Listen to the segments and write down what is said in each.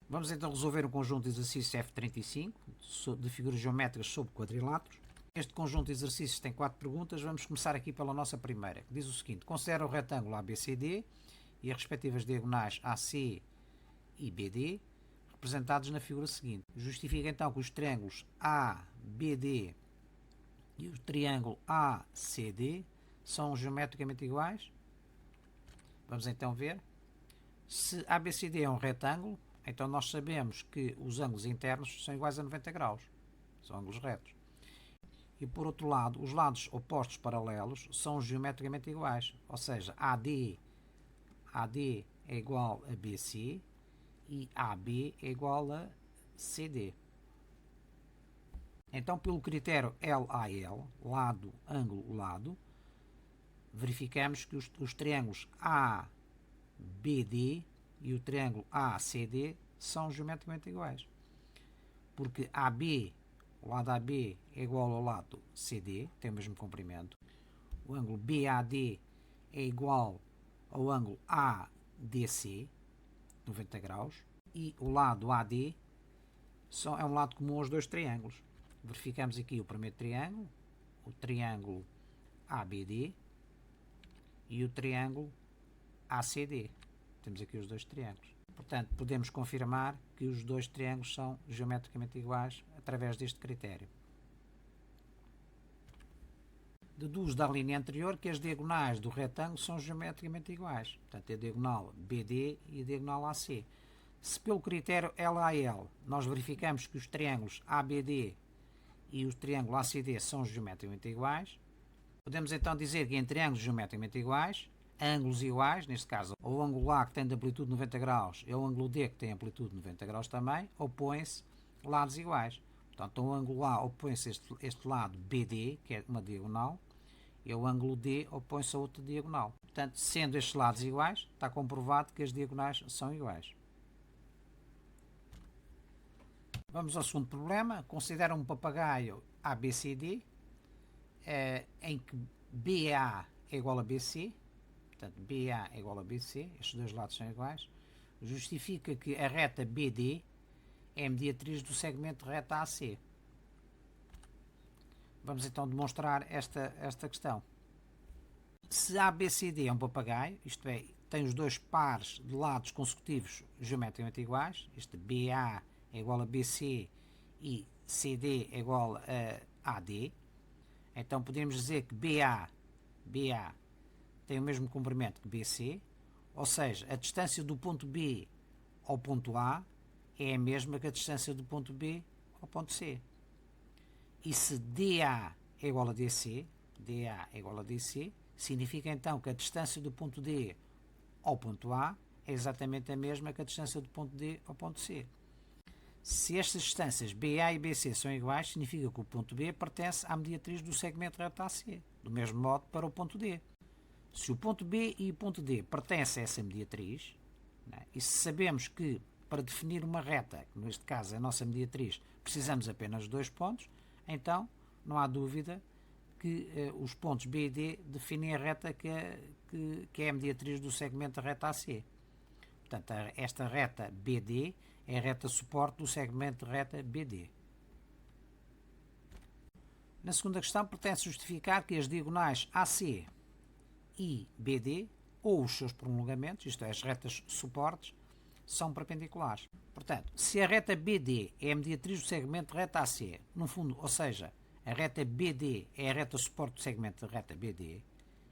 Vamos então resolver o conjunto de exercícios F35 de figuras geométricas sobre quadriláteros. Este conjunto de exercícios tem 4 perguntas. Vamos começar aqui pela nossa primeira, que diz o seguinte: considera o retângulo ABCD e as respectivas diagonais AC e BD representados na figura seguinte. Justifica então que os triângulos ABD e o triângulo ACD são geometricamente iguais. Vamos então ver. Se ABCD é um retângulo, então nós sabemos que os ângulos internos são iguais a 90 graus. São ângulos retos. E por outro lado, os lados opostos paralelos são geometricamente iguais. Ou seja, AD é igual a BC e AB é igual a CD. Então, pelo critério LAL, lado, ângulo, lado, verificamos que os triângulos ABD e o triângulo ACD são geometricamente iguais. Porque AB, o lado AB é igual ao lado CD, tem o mesmo comprimento. O ângulo BAD é igual ao ângulo ADC, 90 graus. E o lado AD é um lado comum aos dois triângulos. Verificamos aqui o primeiro triângulo, o triângulo ABD e o triângulo ACD. Temos aqui os dois triângulos. Portanto, podemos confirmar que os dois triângulos são geometricamente iguais através deste critério. Deduz da linha anterior que as diagonais do retângulo são geometricamente iguais. Portanto, a diagonal BD e a diagonal AC. Se pelo critério LAL nós verificamos que os triângulos ABD e o triângulo ACD são geometricamente iguais, podemos então dizer que em triângulos geometricamente iguais, ângulos iguais, neste caso, ou o ângulo A que tem de amplitude 90 graus e o ângulo D que tem amplitude 90 graus também, opõem-se lados iguais. Portanto, o ângulo A opõe-se a este lado BD, que é uma diagonal, e o ângulo D opõe-se a outra diagonal. Portanto, sendo estes lados iguais, está comprovado que as diagonais são iguais. Vamos ao segundo problema. Considera um papagaio ABCD, em que BA é igual a BC. Portanto, BA é igual a BC, estes dois lados são iguais. Justifica que a reta BD é a mediatriz do segmento reta AC. Vamos então demonstrar esta questão. Se ABCD é um papagaio, isto é, tem os dois pares de lados consecutivos geometricamente iguais, este BA é igual a BC e CD é igual a AD, então podemos dizer que BA tem o mesmo comprimento que BC, ou seja, a distância do ponto B ao ponto A é a mesma que a distância do ponto B ao ponto C. E se DA é igual a DC, significa então que a distância do ponto D ao ponto A é exatamente a mesma que a distância do ponto D ao ponto C. Se estas distâncias BA e BC são iguais, significa que o ponto B pertence à mediatriz do segmento reto AC. Do mesmo modo para o ponto D. Se o ponto B e o ponto D pertencem a essa mediatriz, e se sabemos que para definir uma reta, que neste caso é a nossa mediatriz, precisamos apenas de dois pontos, então não há dúvida que os pontos B e D definem a reta que é a mediatriz do segmento da reta AC. Portanto, esta reta BD é a reta suporte do segmento de reta BD. Na segunda questão, pretende justificar que as diagonais AC e BD, ou os seus prolongamentos, isto é, as retas suportes, são perpendiculares. Portanto, se a reta BD é a mediatriz do segmento de reta AC, no fundo, ou seja, a reta BD é a reta suporte do segmento de reta BD,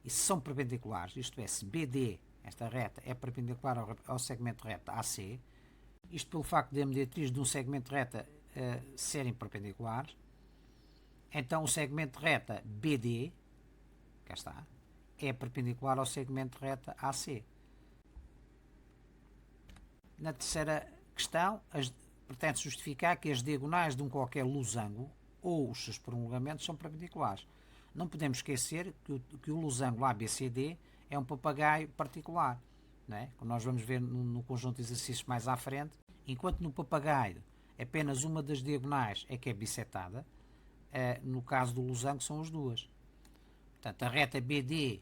e se são perpendiculares, isto é, se BD, esta reta, é perpendicular ao segmento de reta AC, isto pelo facto de a mediatriz de um segmento de reta serem perpendiculares, então o segmento de reta BD, cá está, é perpendicular ao segmento de reta AC. Na terceira questão, pretende justificar que as diagonais de um qualquer losango ou os seus prolongamentos são perpendiculares. Não podemos esquecer que o losango ABCD é um papagaio particular, não é? Como nós vamos ver no conjunto de exercícios mais à frente, enquanto no papagaio apenas uma das diagonais é que é bissetada, no caso do losango são as duas. Portanto, a reta BD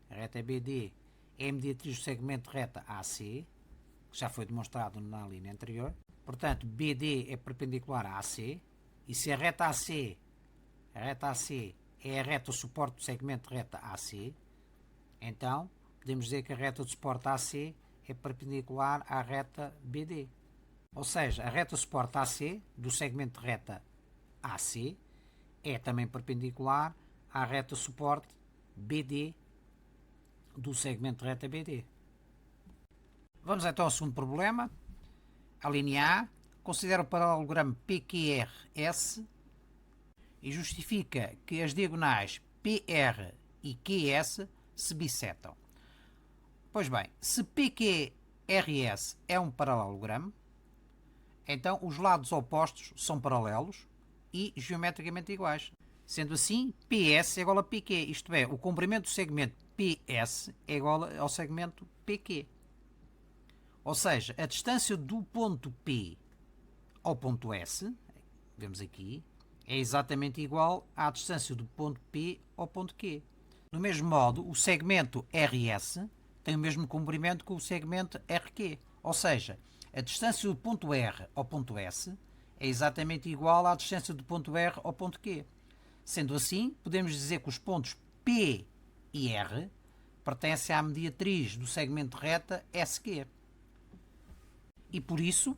é a mediatriz do segmento de reta AC, que já foi demonstrado na linha anterior. Portanto, BD é perpendicular a AC, e se a reta AC é a reta suporte do segmento reta AC, então podemos dizer que a reta de suporte AC é perpendicular à reta BD. Ou seja, a reta suporte AC do segmento reta AC é também perpendicular à reta suporte BD do segmento reta BD. Vamos então ao segundo problema. A linha A considera o paralelogramo PQRS e justifica que as diagonais PR e QS se bissetam. Pois bem, se PQRS é um paralelogramo, então os lados opostos são paralelos e geometricamente iguais. Sendo assim, PS é igual a PQ, isto é, o comprimento do segmento PS é igual ao segmento PQ. Ou seja, a distância do ponto P ao ponto S, vemos aqui, é exatamente igual à distância do ponto P ao ponto Q. Do mesmo modo, o segmento RS tem o mesmo comprimento que o segmento RQ. Ou seja, a distância do ponto R ao ponto S é exatamente igual à distância do ponto R ao ponto Q. Sendo assim, podemos dizer que os pontos P e R pertencem à mediatriz do segmento reta SQ. E por isso,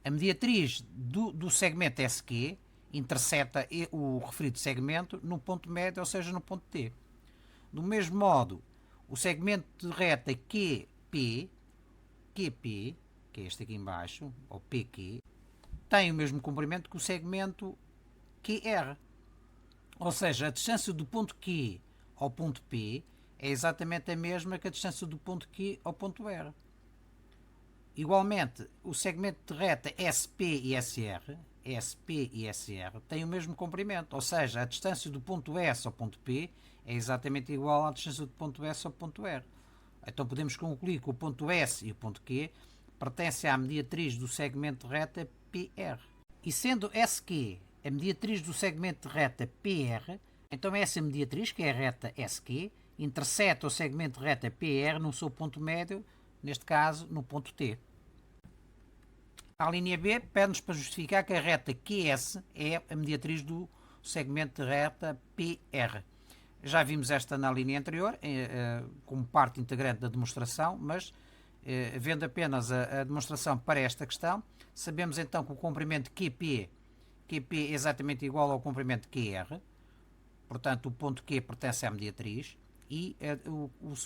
a mediatriz do segmento SQ interseta o referido segmento no ponto médio, ou seja, no ponto T. Do mesmo modo, o segmento de reta QP, que é este aqui em baixo, ou PQ, tem o mesmo comprimento que o segmento QR. Ou seja, a distância do ponto Q ao ponto P é exatamente a mesma que a distância do ponto Q ao ponto R. Igualmente, o segmento de reta SP e SR têm o mesmo comprimento, ou seja, a distância do ponto S ao ponto P é exatamente igual à distância do ponto S ao ponto R. Então podemos concluir que o ponto S e o ponto Q pertencem à mediatriz do segmento de reta PR. E sendo SQ a mediatriz do segmento de reta PR, então essa mediatriz, que é a reta SQ, interseta o segmento de reta PR no seu ponto médio, neste caso no ponto T. A linha B pede-nos para justificar que a reta QS é a mediatriz do segmento de reta PR. Já vimos esta na linha anterior, como parte integrante da demonstração, mas vendo apenas a demonstração para esta questão, sabemos então que o comprimento QP é exatamente igual ao comprimento QR, portanto o ponto Q pertence à mediatriz, e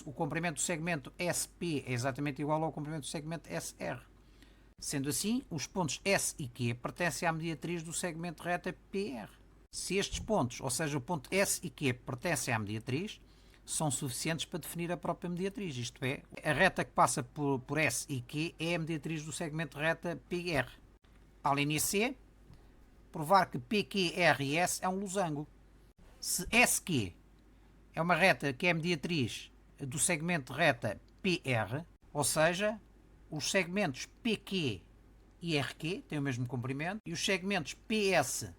o comprimento do segmento SP é exatamente igual ao comprimento do segmento SR. Sendo assim, os pontos S e Q pertencem à mediatriz do segmento reta PR. Se estes pontos, ou seja, o ponto S e Q, pertencem à mediatriz, são suficientes para definir a própria mediatriz, isto é, a reta que passa por S e Q é a mediatriz do segmento reta PR. A linha C, provar que PQRS é um losango. Se SQ é uma reta que é mediatriz do segmento reta PR, ou seja, os segmentos PQ e RQ têm o mesmo comprimento e os segmentos PS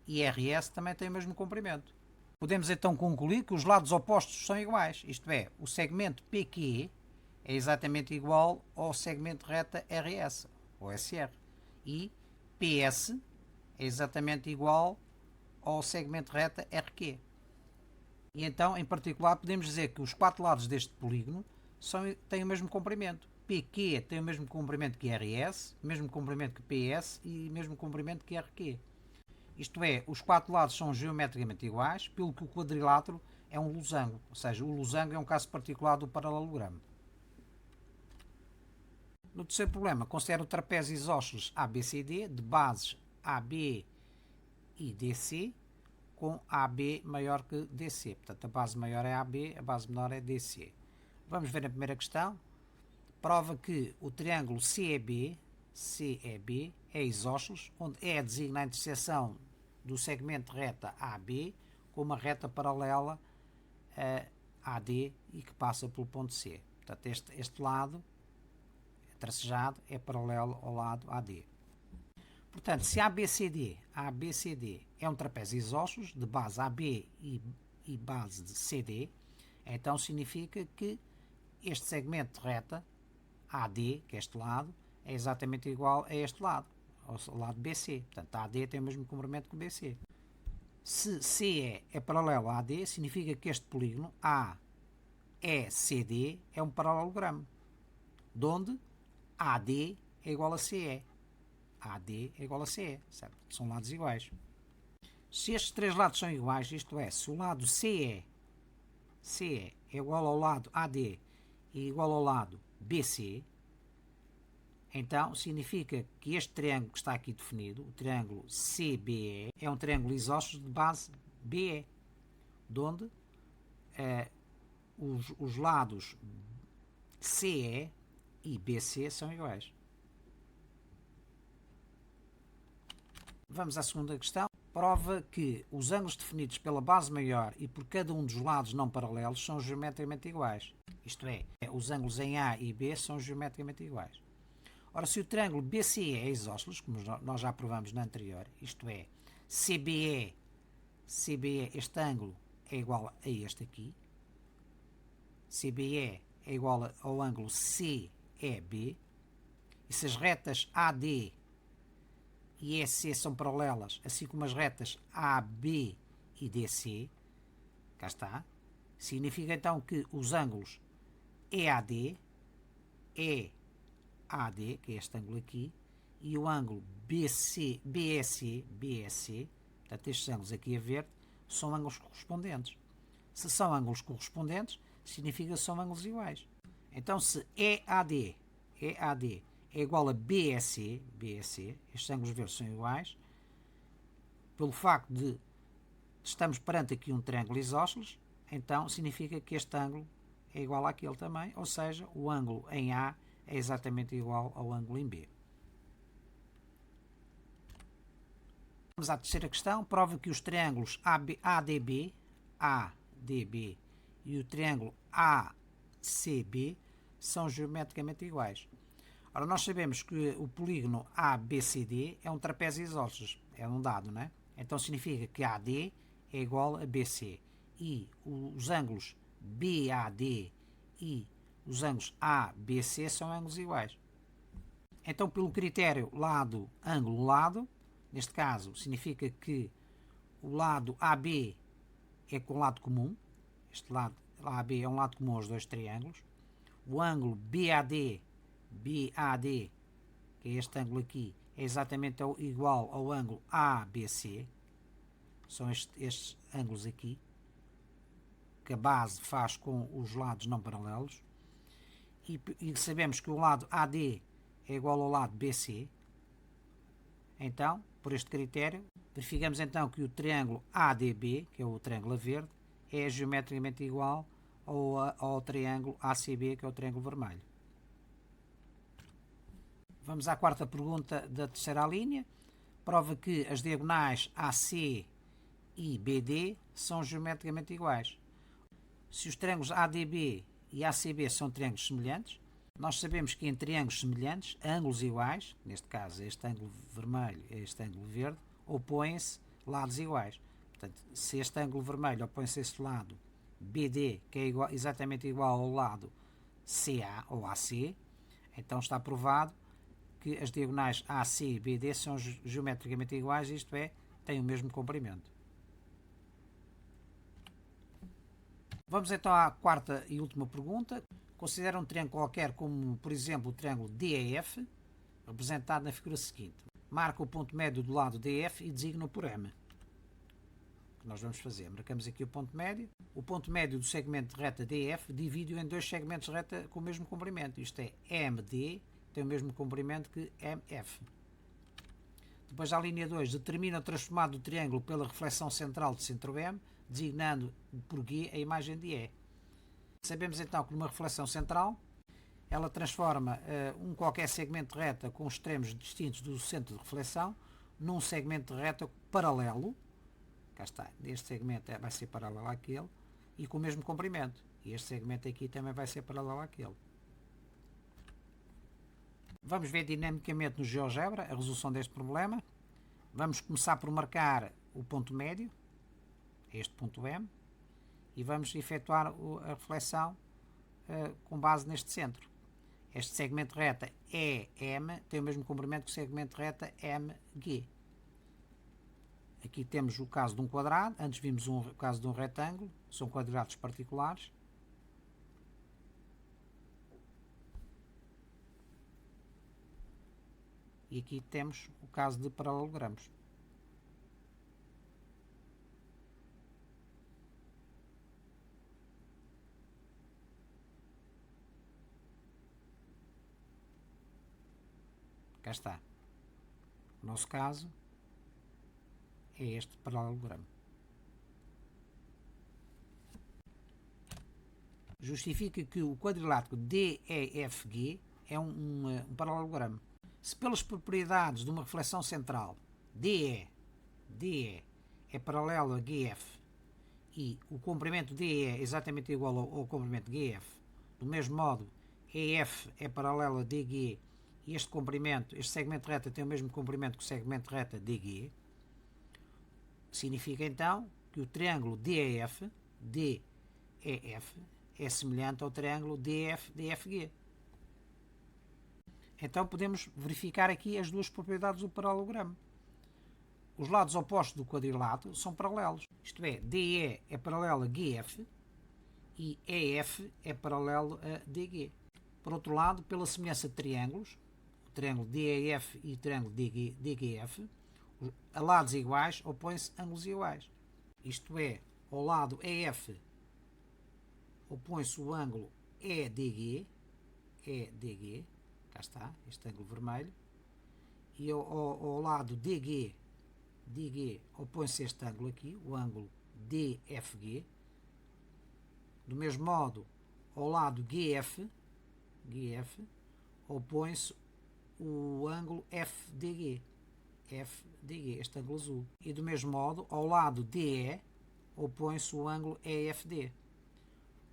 e RS também têm o mesmo comprimento. Podemos então concluir que os lados opostos são iguais, isto é, o segmento PQ é exatamente igual ao segmento reta RS ou SR e PS é exatamente igual ao segmento reta RQ. E então, em particular, podemos dizer que os quatro lados deste polígono têm o mesmo comprimento. PQ tem o mesmo comprimento que RS, mesmo comprimento que PS e mesmo comprimento que RQ. Isto é, os quatro lados são geometricamente iguais, pelo que o quadrilátero é um losango, ou seja, o losango é um caso particular do paralelogramo. No terceiro problema, considera o trapézio isósceles ABCD de bases AB e DC com AB maior que DC. Portanto, a base maior é AB, a base menor é DC. Vamos ver a primeira questão. Prova que o triângulo CEB é isósceles, onde E designa a interseção do segmento reta AB com uma reta paralela a AD e que passa pelo ponto C. Portanto, este lado tracejado é paralelo ao lado AD. Portanto, se ABCD é um trapézio isósceles de base AB e base de CD, então significa que este segmento de reta AD, que é este lado, é exatamente igual a este lado, ao lado BC. Portanto, a AD tem o mesmo comprimento que o BC. Se CE é paralelo a AD, significa que este polígono AECD é um paralelogramo, de onde AD é igual a CE. AD é igual a CE, certo? São lados iguais. Se estes três lados são iguais, isto é, se o lado CE é igual ao lado AD e igual ao lado BC, então significa que este triângulo que está aqui definido, o triângulo CBE, é um triângulo isósceles de base BE, de onde os lados CE e BC são iguais. Vamos à segunda questão. Prova que os ângulos definidos pela base maior e por cada um dos lados não paralelos são geometricamente iguais. Isto é, os ângulos em A e B são geometricamente iguais. Ora, se o triângulo BCE é isósceles, como nós já provamos na anterior, isto é, CBE, este ângulo é igual a este aqui, CBE é igual ao ângulo CEB, e se as retas AD e EC são paralelas, assim como as retas AB e DC, cá está, significa então que os ângulos EAD, EAD, que é este ângulo aqui, e o ângulo BSC, portanto estes ângulos aqui a verde, são ângulos correspondentes. Se são ângulos correspondentes, significa que são ângulos iguais. Então se EAD é igual a BSC, estes ângulos verdes são iguais, pelo facto de estamos perante aqui um triângulo isósceles, então significa que este ângulo é igual àquele também, ou seja, o ângulo em A é exatamente igual ao ângulo em B. Vamos à terceira questão. Prova que os triângulos ADB e o triângulo ACB são geometricamente iguais. Ora, nós sabemos que o polígono ABCD é um trapézio isósceles, é um dado, não é? Então significa que AD é igual a BC e os ângulos BAD e os ângulos ABC são ângulos iguais. Então, pelo critério lado, ângulo, lado, neste caso significa que o lado AB é com lado comum, este lado AB é um lado comum aos dois triângulos, o ângulo BAD, que é este ângulo aqui, é exatamente igual ao ângulo ABC, são estes ângulos aqui, que a base faz com os lados não paralelos, e sabemos que o lado AD é igual ao lado BC, então, por este critério, verificamos então que o triângulo ADB, que é o triângulo verde, é geometricamente igual ao triângulo ACB, que é o triângulo vermelho. Vamos à quarta pergunta da terceira linha. Prova que as diagonais AC e BD são geometricamente iguais. Se os triângulos ADB e ACB são triângulos semelhantes, nós sabemos que em triângulos semelhantes, ângulos iguais, neste caso este ângulo vermelho e este ângulo verde, opõem-se lados iguais. Portanto, se este ângulo vermelho opõe-se a este lado BD, que é exatamente igual ao lado CA ou AC, então está provado que as diagonais AC e BD são geometricamente iguais, isto é, têm o mesmo comprimento. Vamos então à quarta e última pergunta. Considera um triângulo qualquer como, por exemplo, o triângulo DEF, representado na figura seguinte. Marca o ponto médio do lado DF e designa-o por M. O que nós vamos fazer? Marcamos aqui o ponto médio. O ponto médio do segmento de reta DF divide-o em dois segmentos de reta com o mesmo comprimento. Isto é, MD tem o mesmo comprimento que MF. Depois, à linha 2, determina o transformado do triângulo pela reflexão central de centro M, designando por G a imagem de E. Sabemos então que numa reflexão central, ela transforma um qualquer segmento de reta com extremos distintos do centro de reflexão num segmento de reta paralelo, cá está, este segmento vai ser paralelo àquele, e com o mesmo comprimento. E este segmento aqui também vai ser paralelo àquele. Vamos ver dinamicamente no GeoGebra a resolução deste problema. Vamos começar por marcar o ponto médio, este ponto M, e vamos efetuar a reflexão com base neste centro. Este segmento de reta EM tem o mesmo comprimento que o segmento de reta MG. Aqui temos o caso de um quadrado, antes vimos o caso de um retângulo, são quadrados particulares. E aqui temos o caso de paralelogramos. Cá está. O nosso caso é este paralelogramo. Justifica que o quadrilátero DEFG é um paralelogramo. Se pelas propriedades de uma reflexão central DE é paralelo a GF e o comprimento DE é exatamente igual ao comprimento GF, do mesmo modo EF é paralelo a DG e este comprimento, este segmento de reta tem o mesmo comprimento que o segmento de reta DG, significa então que o triângulo DEF é semelhante ao triângulo DFG. Então podemos verificar aqui as duas propriedades do paralelogramo. Os lados opostos do quadrilátero são paralelos, isto é, DE é paralelo a GF e EF é paralelo a DG. Por outro lado, pela semelhança de triângulos, o triângulo DEF e o triângulo DGF, a lados iguais opõem-se ângulos iguais. Isto é, ao lado EF opõe-se o ângulo EDG, cá está, este ângulo vermelho, e ao lado DG opõe-se este ângulo aqui, o ângulo DFG. Do mesmo modo, ao lado GF opõe-se o ângulo FDG, este ângulo azul. E do mesmo modo, ao lado DE opõe-se o ângulo EFD.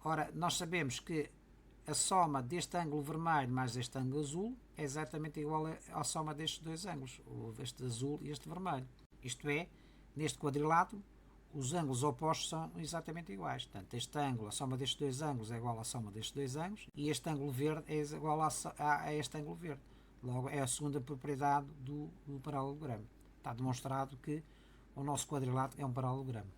Ora, nós sabemos que a soma deste ângulo vermelho mais este ângulo azul é exatamente igual à soma destes dois ângulos, este azul e este vermelho. Isto é, neste quadrilátero, os ângulos opostos são exatamente iguais. Portanto, este ângulo, a soma destes dois ângulos é igual à soma destes dois ângulos e este ângulo verde é igual a este ângulo verde. Logo, é a segunda propriedade do paralelogramo. Está demonstrado que o nosso quadrilátero é um paralelogramo.